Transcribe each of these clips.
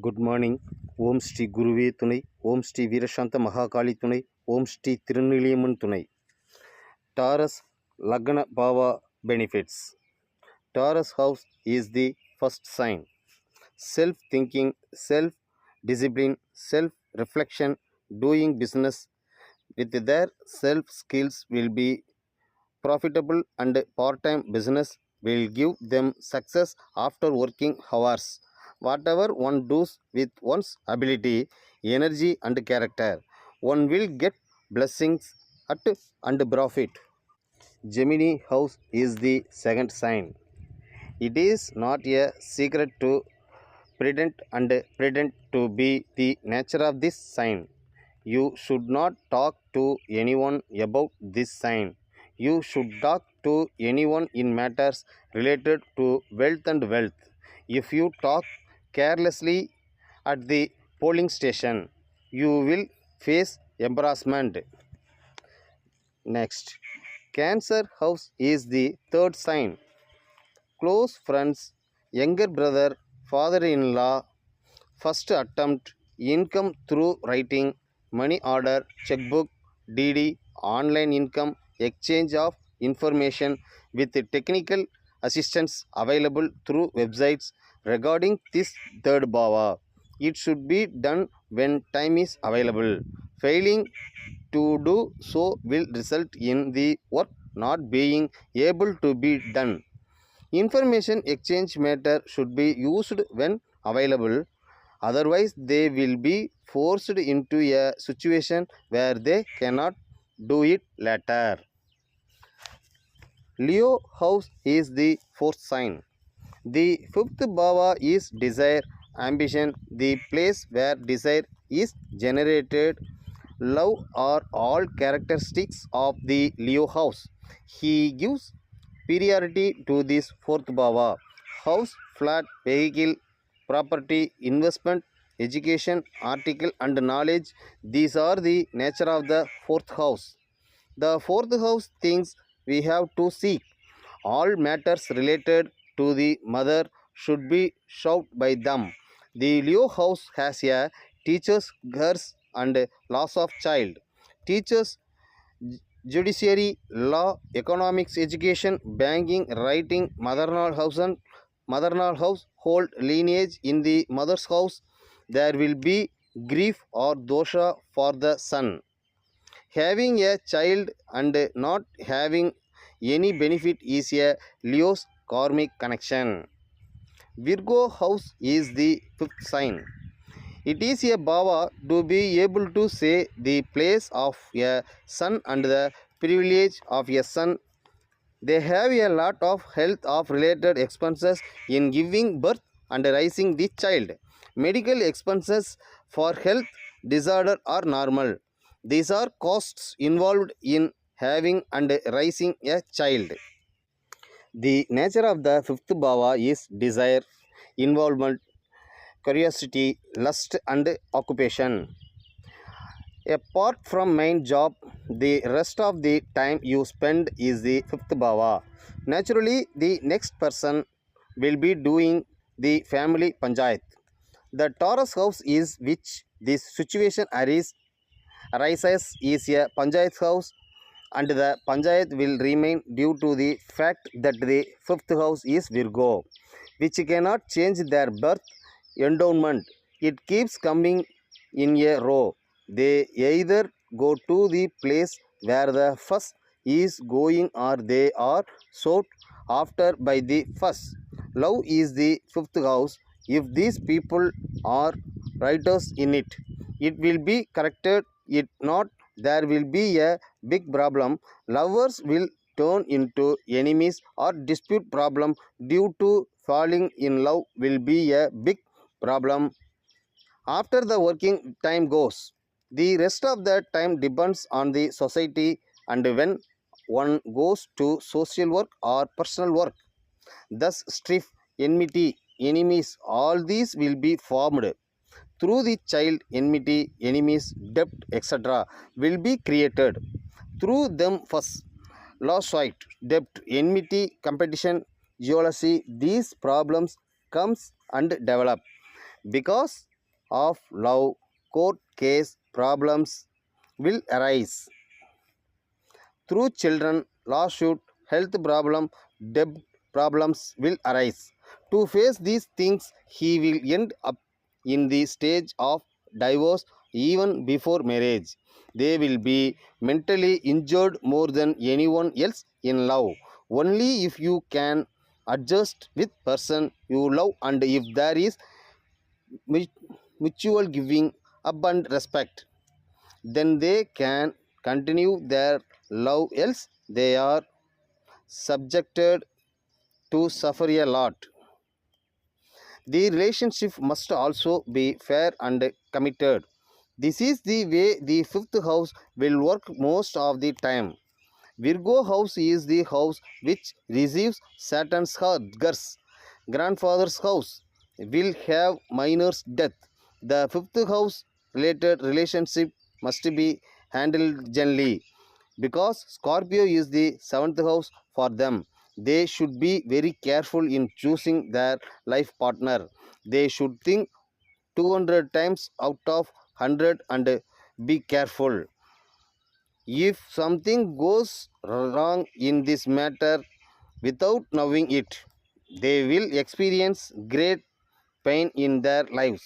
Good morning. ஓம் ஸ்ரீ குருவே துணை. ஓம் ஸ்ரீ வீரசாந்த மகாகாளி துணை. ஓம் ஸ்ரீ திருநெல்லியம்மன் துணை. டாரஸ் லக்ன பாவா benefits. Taurus house is the first sign. Self-thinking, self-discipline, self-reflection, doing business with their self-skills will be profitable, and part-time business will give them success after working hours. Whatever one does with one's ability, energy and character, one will get blessings and profit. Gemini house is the second sign. It is not a secret to pretend to be the nature of this sign. You should not talk to anyone about this sign. You should talk to anyone in matters related to wealth and wealth. If you talk carelessly at the polling station, you will face embarrassment. Next, Cancer house is the third sign. Close friends, younger brother, father-in-law, first attempt, income through writing, money order, checkbook, DD, online income, exchange of information with technical assistance available through websites regarding this third bhava. It should be done when time is available. Failing to do so will result in the work not being able to be done. Information exchange matter should be used when available, otherwise they will be forced into a situation where they cannot do it later. Leo house is the fourth sign. The fifth bhava is desire, ambition, the place where desire is generated. Love are all characteristics of the Leo house. He gives priority to this fourth bhava. House, flat, vehicle, property, investment, education, article and knowledge, these are the nature of the fourth house. The fourth house thinks we have to seek. All matters related to the mother should be solved by them. The Leo house has a teachers, girls and loss of child. Teachers, judiciary, law, economics, education, banking, writing, maternal household lineage. In the mother's house there will be grief or dosha for the son. Having a child and not having any benefit is a Leo's karmic connection. Virgo house is the fifth sign. It is a bhava to be able to say the place of a son and the privilege of a son. They have a lot of health of related expenses in giving birth and raising the child. Medical expenses for health disorder are normal. These are costs involved in having and raising a child. The nature of the fifth bhava is desire, involvement, curiosity, lust and occupation. Apart from main job, the rest of the time you spend is the fifth bhava. Naturally, the next person will be doing the family panchayat. The Taurus house is which this situation arises is a panchayat house, and the panchayat will remain due to the fact that the fifth house is Virgo, which cannot change their birth endowment. It keeps coming in a row. They either go to the place where the first is going or they are sought after by the first. Love is the fifth house. If these people are writers in it, it will be corrected. If not, there will be a big problem. Lovers will turn into enemies or dispute problem due to falling in love will be a big problem. After the working time goes, the rest of the time depends on the society, and when one goes to social work or personal work, thus strife, enmity, enemies, all these will be formed. Through the child, enmity, enemies, debt, etc. will be created. Through them first, lawsuit, debt, enmity, competition, jealousy, these problems comes and develop. Because of love, court case problems will arise. Through children, lawsuit, health problem, debt problems will arise. To face these things, he will end up in the stage of divorce even before marriage. They will be mentally injured more than anyone else in love. Only if you can adjust with person you love and if there is mutual giving up and respect, then they can continue their love, else they are subjected to suffer a lot. The relationship must also be fair and committed. This is the way the fifth house will work most of the time. Virgo house is the house which receives Saturn's curse. Grandfather's house will have minor's death. The fifth house related relationship must be handled gently because Scorpio is the seventh house for them. They should be very careful in choosing their life partner. They should think 200 times out of 100 and be careful. If something goes wrong in this matter without knowing it, they will experience great pain in their lives.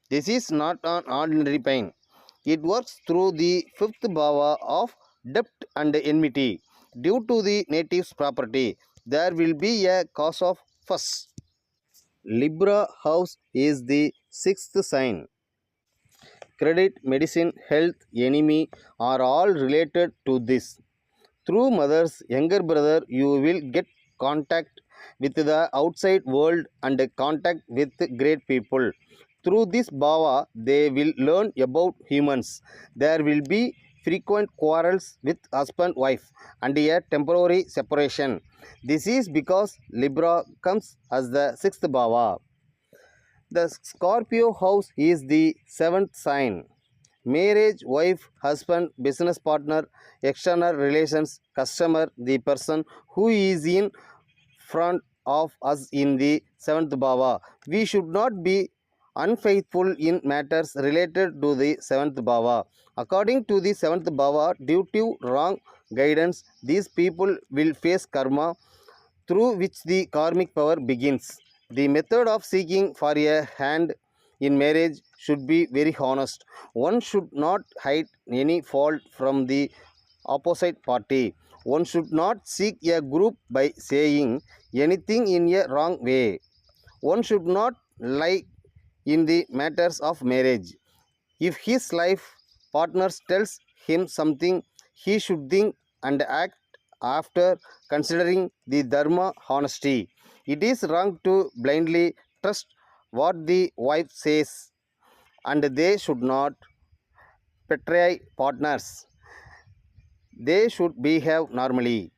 This is not an ordinary pain. It works through the fifth bhava of debt and enmity. Due to the native's property, there will be a cause of fuss. Libra house is the sixth sign. Credit, medicine, health, enemy are all related to this. Through mother's younger brother, you will get contact with the outside world and contact with great people. Through this bhava, they will learn about humans. There will be frequent quarrels with husband wife and a temporary separation. This is because Libra comes as the sixth bhava. The Scorpio house is the seventh sign. Marriage, wife, husband, business partner, external relations, customer, the person who is in front of us in the seventh bhava. We should not be unfaithful in matters related to the seventh bhava. According to the seventh bhava, due to wrong guidance, these people will face karma through which the karmic power begins. The method of seeking for a hand in marriage should be very honest. One should not hide any fault from the opposite party. One should not seek a group by saying anything in a wrong way. One should not lie in the matters of marriage. If his life partner tells him something, he should think and act after considering the dharma honesty. It is wrong to blindly trust what the wife says, and they should not betray partners. They should behave normally,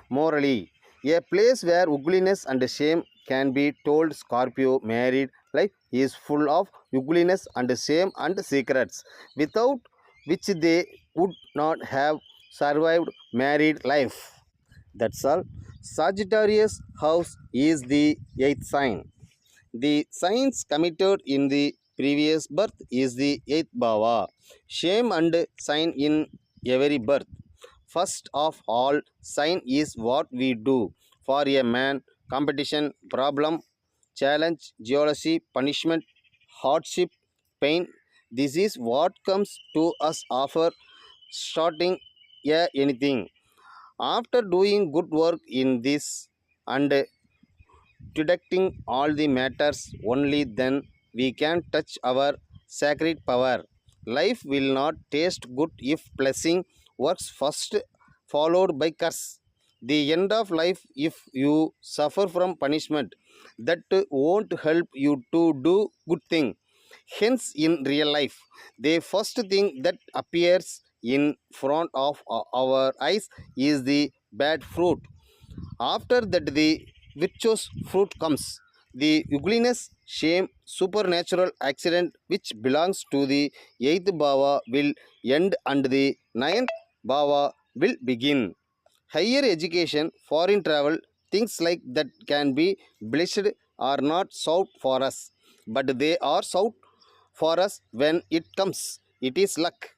morally. A place where ugliness and shame can be told. Scorpio married life is full of ugliness and shame and secrets, without which they would not have survived married life. That's all. Sagittarius house is the eighth sign. The signs committed in the previous birth is the eighth bhava. Shame and sign in every birth. First of all, sign is what we do for a man. Competition, problem, challenge, jealousy, punishment, hardship, pain. This is what comes to us after starting anything. After doing good work in this and deducting all the matters, only then we can touch our sacred power. Life will not taste good if blessing works first, followed by curse. The end of life, if you suffer from punishment, that won't help you to do good thing. Hence, in real life, the first thing that appears in front of our eyes is the bad fruit. After that, the virtuous fruit comes. The ugliness, shame, supernatural accident which belongs to the eighth bhava will end and the ninth bhava will begin. Higher education, foreign travel, things like that can be blessed are not sought for us, but they are sought for us when it comes. It is luck,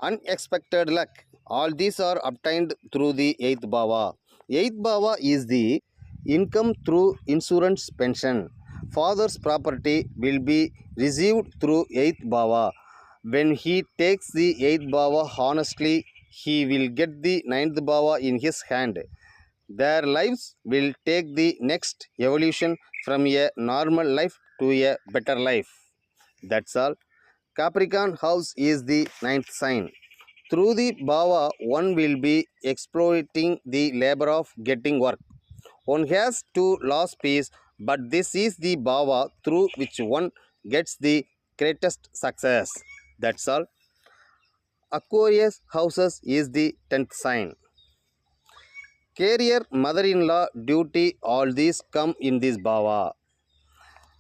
unexpected luck. All these are obtained through the eighth bhava. Eighth bhava is the income through insurance pension. Father's property will be received through eighth bhava. When he takes the eighth bhava honestly, he will get the ninth bhava in his hand. Their lives will take the next evolution from a normal life to a better life. That's all. Capricorn house is the ninth sign. Through the bhava, one will be exploiting the labor of getting work. One has to lose peace, but this is the bhava through which one gets the greatest success. That's all. Aquarius houses is the 10th sign. Career, mother-in-law, duty, all these come in this bhava.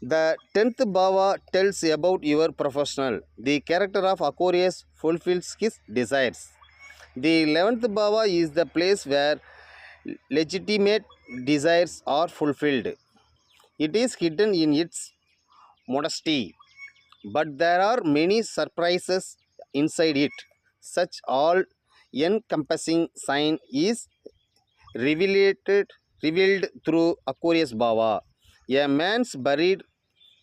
The 10th bhava tells about your professional. The character of Aquarius fulfills his desires. The 11th bhava is the place where legitimate desires are fulfilled. It is hidden in its modesty, but there are many surprises inside it. Such all encompassing sign is revealed through Aquarius bhava. A man's buried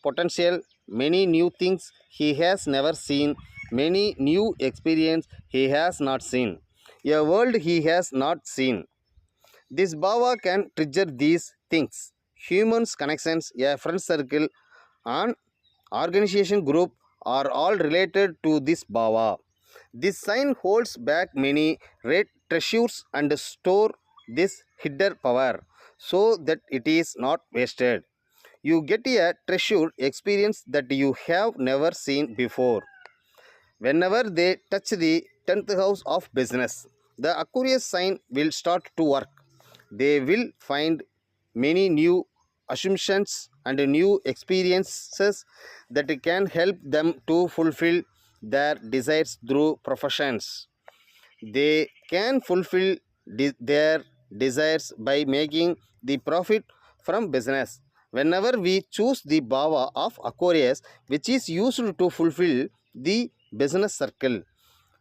potential, many new things he has never seen, many new experience he has not seen, a world he has not seen. This bhava can trigger these things. Humans, connections, a friend circle, and organization group are all related to this bhava. This sign holds back many red treasures and store this hidden power so that it is not wasted. You get a treasured experience that you have never seen before. Whenever they touch the 10th house of business, the Aquarius sign will start to work. They will find many new assumptions and new experiences that can help them to fulfill their desires through professions. They can fulfill their desires by making the profit from business. Whenever we choose the bhava of Aquarius, which is used to fulfill the business circle,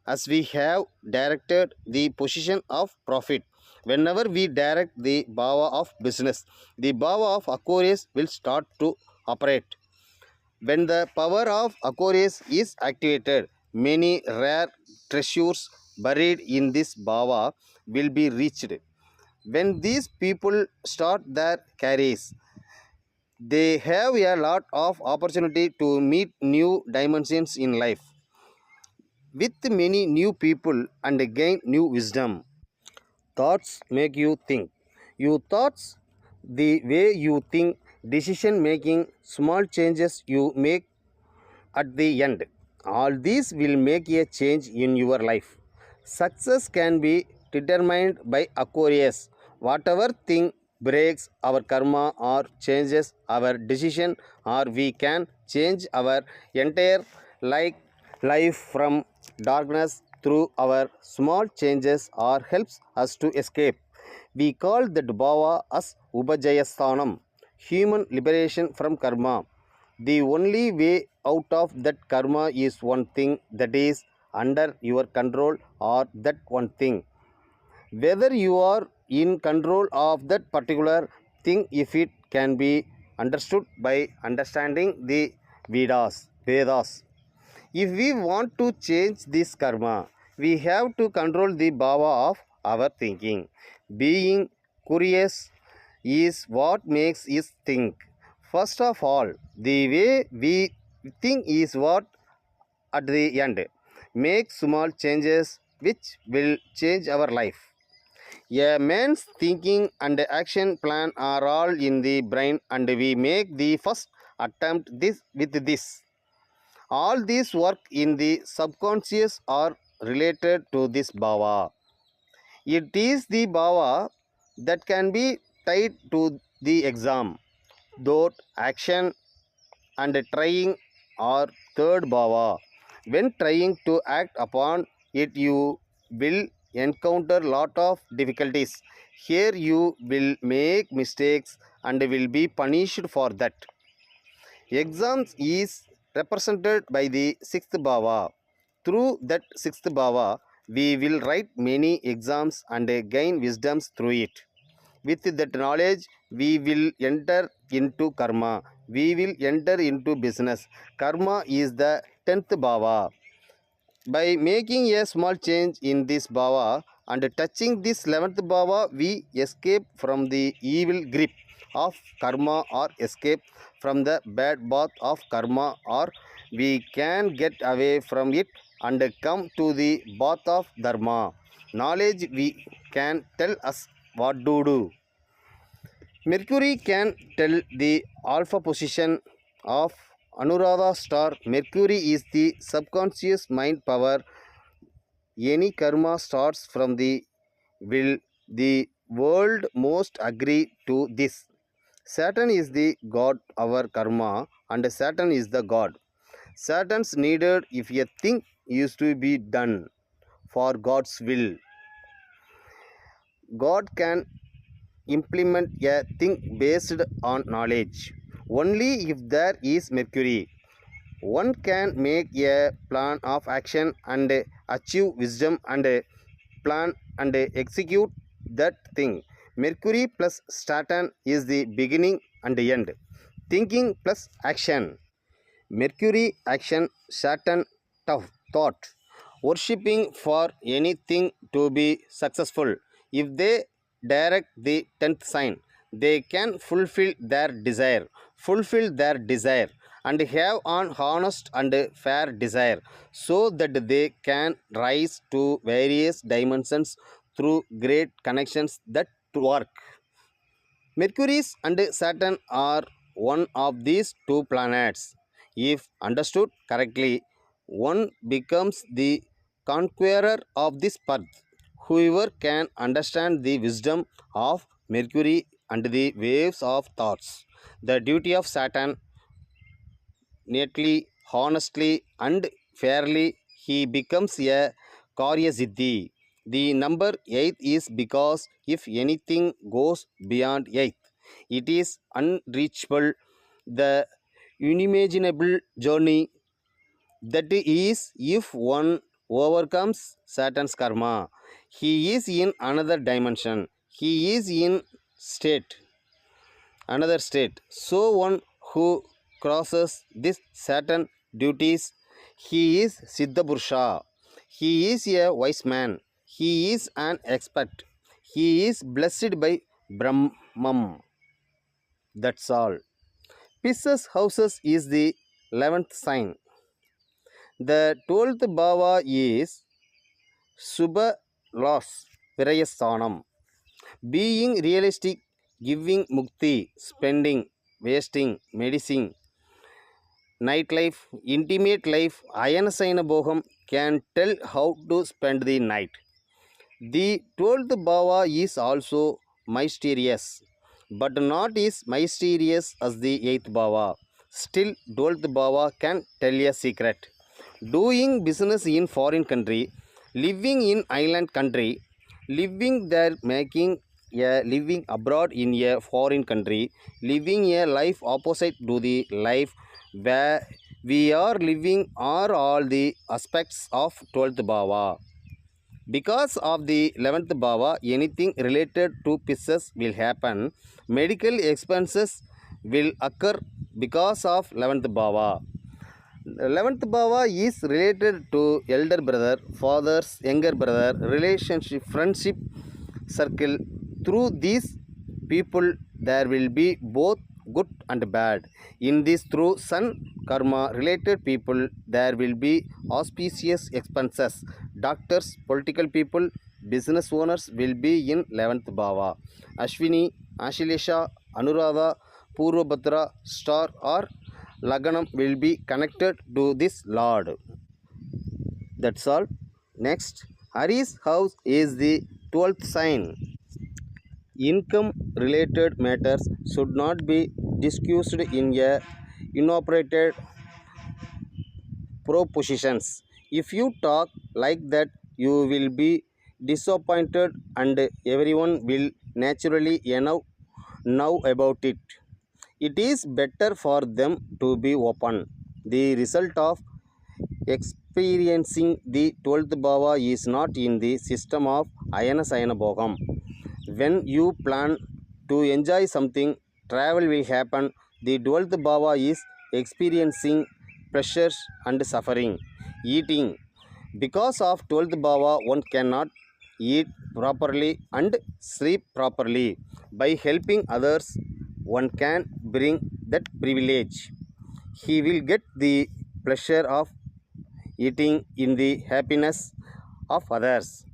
as we have directed the position of profit. Whenever we direct the bhava of business, the bhava of Aquarius will start to operate. When the power of Aquarius is activated, many rare treasures buried in this bhava will be reached. When these people start their careers, they have a lot of opportunity to meet new dimensions in life with many new people and gain new wisdom. Thoughts make you think. Your thoughts, the way you think, decision making, small changes you make at the end. All these will make a change in your life. Success can be determined by Aquarius. Whatever thing breaks our karma or changes our decision, or we can change our entire life from darkness through our small changes or helps us to escape. We call that bhava as Ubhajayasthanam, human liberation from karma. The only way out of that karma is one thing that is under your control, or that one thing. Whether you are in control of that particular thing, if it can be understood by understanding the Vedas. If we want to change this karma, we have to control the bhava of our thinking. Being curious is what makes us think. First of all, the way we think is what at the end make small changes which will change our life. A man's thinking and action plan are all in the brain, and we make the first attempt with this. All these work in the subconscious are related to this bhava. It is the bhava that can be tied to the exam. Thought, action, and trying are third bhava. When trying to act upon it, you will encounter lot of difficulties. Here you will make mistakes and will be punished for that. Exams is represented by the sixth bhava. Through that sixth bhava, we will write many exams and gain wisdoms through it. With that knowledge, we will enter into karma. We will enter into business. Karma is the 10th bhava. By making a small change in this bhava and touching this 11th bhava, we escape from the evil grip of karma or escape from the bad path of karma, or we can get away from it and come to the path of dharma. Knowledge we can tell us what to do. Mercury can tell the alpha position of Anuradha star. Mercury is the subconscious mind power. Any karma starts from the will. The world most agree to this. Saturn is the god our karma, and Saturn is the god. Saturn's needed if a thing is to be done for God's will. God can implement a thing based on knowledge. Only if there is Mercury, one can make a plan of action and achieve wisdom and plan and execute that thing. Mercury plus Saturn is the beginning and end. Thinking plus action. Mercury action, Saturn tough thought. Worshipping for anything to be successful. If they direct the 10th sign, they can fulfill their desire, and have an honest and fair desire, so that they can rise to various dimensions through great connections that work. Mercury and Saturn are one of these two planets. If understood correctly, one becomes the conqueror of this path. Whoever can understand the wisdom of Mercury and the waves of thoughts, the duty of Saturn, neatly, honestly, and fairly, he becomes a Karya Siddhi. The number 8 is because if anything goes beyond 8, it is unreachable. The unimaginable journey, that is, if one overcomes Saturn's karma, he is in another dimension. He is in state, another state. So one who crosses this Saturn duties, he is Siddha Purusha. He is a wise man. He is an expert. He is blessed by Brahman. That's all. Pisces houses is the 11th sign. The 12th bhava is Subha loss, Virayasthanam. Being realistic, giving mukti, spending, wasting, medicine, nightlife, intimate life, Ayanasayana Bhogam can tell how to spend the night. The 12th bhava is also mysterious, but not as mysterious as the 8th bhava. Still, 12th bhava can tell a secret. Doing business in foreign country, living in island country, living there, making a living abroad in a foreign country, living a life opposite to the life where we are living, are all the aspects of 12th bhava. Because of the 11th bhava, anything related to Pisces will happen. Medical expenses will occur because of 11th bhava. 11th bhava is related to elder brother, father's younger brother, relationship, friendship circle. Through these people, there will be both good and bad. In this, through sun karma related people, there will be auspicious expenses. Doctors, political people, business owners will be in 11th bhava. Ashwini, Ashilesha, Anuradha, Purvabhadra star or Laganam will be connected to this Lord. That's all. Next, Aries house is the 12th sign. Income related matters should not be discussed in a inoperated propositions. If you talk like that, you will be disappointed and everyone will naturally know about it. It is better for them to be open. The result of experiencing the 12th bhava is not in the system of ayana sayana bhogam. When you plan to enjoy something, travel will happen. The 12th bhava is experiencing pressures and suffering. Eating. Because of 12th bhava, one cannot eat properly and sleep properly. By helping others, one can bring that privilege. He will get the pleasure of eating in the happiness of others.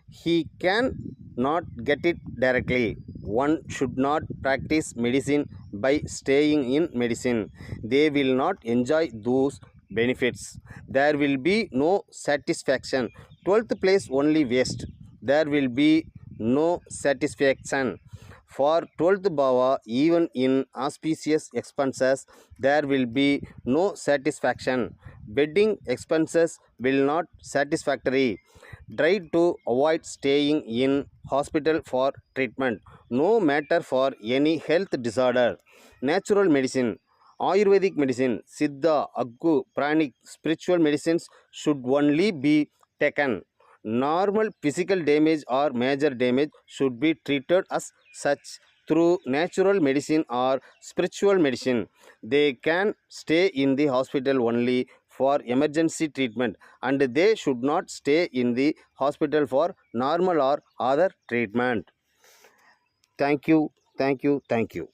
He can not get it directly. One should not practice medicine by staying in medicine. They will not enjoy those benefits. There will be no satisfaction. 12th place only waste. There will be no satisfaction. For 12th bhava, even in auspicious expenses, there will be no satisfaction. Wedding expenses will not satisfactory. Try to avoid staying in hospital for treatment, no matter for any health disorder. Natural medicine, Ayurvedic medicine, Siddha, Aggu, Pranic, spiritual medicines should only be taken. Normal physical damage or major damage should be treated as such through natural medicine or spiritual medicine. They can stay in the hospital only for emergency treatment, and they should not stay in the hospital for normal or other treatment. Thank you, thank you, thank you.